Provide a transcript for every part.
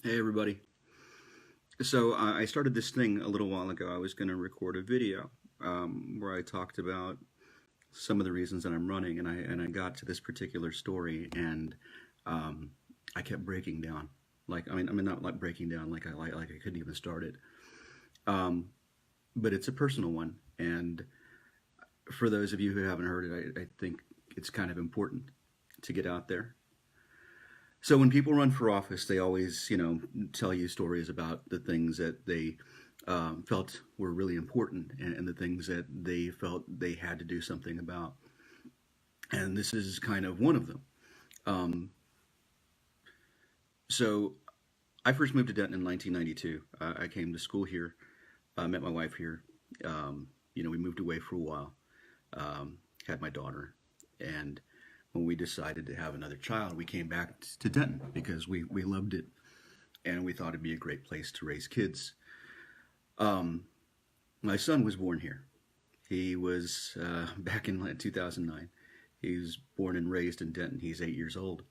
Hey everybody. So I started this thing a little while ago. I was going to record a video where I talked about some of the reasons that I'm running, and I got to this particular story, and um, I kept breaking down. I mean, not like breaking down like I couldn't even start it. Um, but it's a personal one, and for those of you who haven't heard it, I think it's kind of important to get out there. So when people run for office, they always, tell you stories about the things that they felt were really important and the things that they felt they had to do something about. And this is kind of one of them. Um, so I first moved to Denton in 1992. I came to school here, met my wife here. We moved away for a while, had my daughter, and when we decided to have another child, we came back to Denton because we loved it and we thought it'd be a great place to raise kids. Um, my son was born here. He was back in 2009. He was born and raised in Denton. He's 8 years old.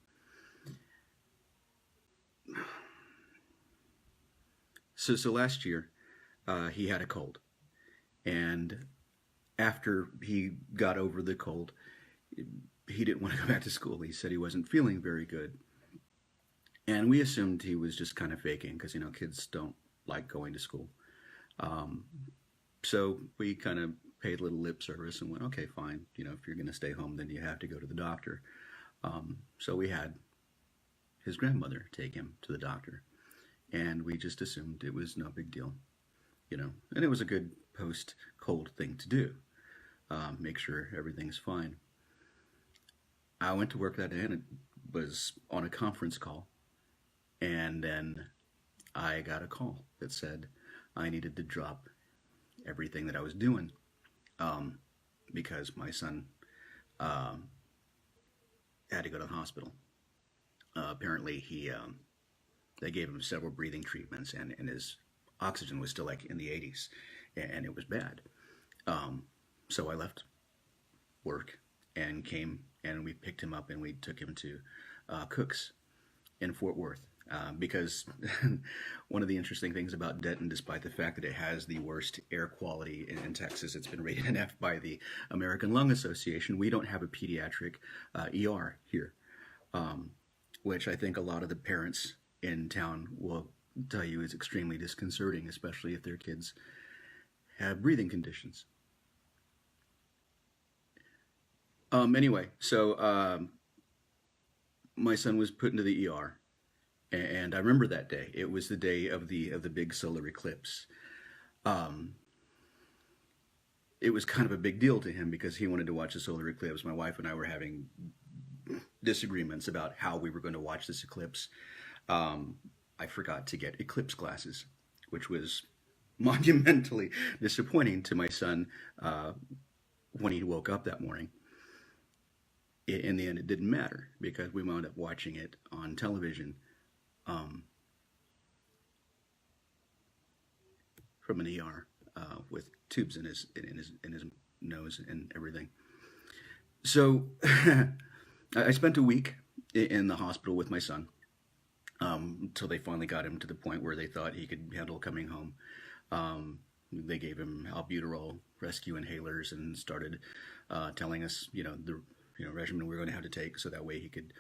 So last year, he had a cold. And after he got over the cold, he didn't want to go back to school. He said he wasn't feeling very good. And we assumed he was just kind of faking because, kids don't like going to school. Um, so we kind of paid a little lip service and went, okay, fine. If you're going to stay home, then you have to go to the doctor. So we had his grandmother take him to the doctor. And we just assumed it was no big deal. And it was a good post cold thing to do. Make sure everything's fine. I went to work that day and it was on a conference call. And then I got a call that said I needed to drop everything that I was doing um, because my son um, had to go to the hospital. Apparently, they gave him several breathing treatments, and his oxygen was still like in the 80s, and it was bad. Um, so I left work and came and we picked him up and we took him to Cook's in Fort Worth. Because one of the interesting things about Denton, despite the fact that it has the worst air quality in Texas, it's been rated an F by the American Lung Association. We don't have a pediatric ER here, um, which I think a lot of the parents in town will tell you is extremely disconcerting, especially if their kids have breathing conditions. Anyway, so my son was put into the ER, and I remember that day. It was the day of the big solar eclipse. Um, it was kind of a big deal to him because he wanted to watch the solar eclipse. My wife and I were having disagreements about how we were going to watch this eclipse. Um, I forgot to get eclipse glasses, which was monumentally disappointing to my son when he woke up that morning. In the end, it didn't matter because we wound up watching it on television um, from an ER with tubes in his nose and everything. So I spent a week in the hospital with my son until they finally got him to the point where they thought he could handle coming home. They gave him albuterol rescue inhalers and started telling us, the regimen we are going to have to take, so that way he could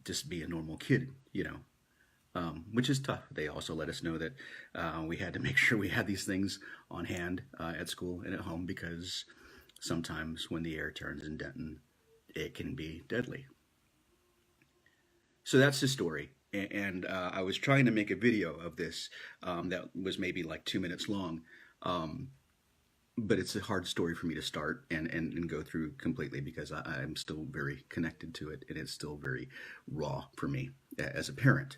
just be a normal kid, which is tough. They also let us know that we had to make sure we had these things on hand at school and at home because sometimes when the air turns in Denton, it can be deadly. So that's the story. And I was trying to make a video of this that was maybe like 2 minutes long. Um, but it's a hard story for me to start and go through completely because I'm still very connected to it and it's still very raw for me as a parent.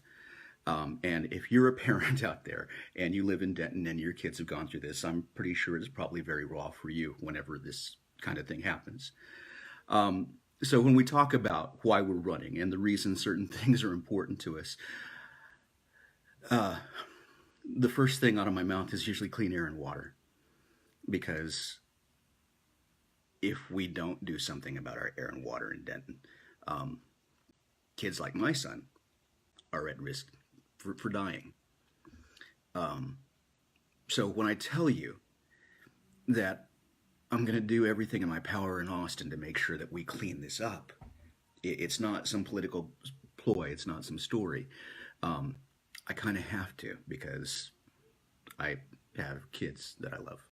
And if you're a parent out there and you live in Denton and your kids have gone through this, I'm pretty sure it's probably very raw for you whenever this kind of thing happens. Um, so when we talk about why we're running and the reason certain things are important to us, uh, the first thing out of my mouth is usually clean air and water because if we don't do something about our air and water in Denton, um, kids like my son are at risk for dying. So when I tell you that I'm going to do everything in my power in Austin to make sure that we clean this up, it's not some political ploy. It's not some story. I kind of have to because I have kids that I love.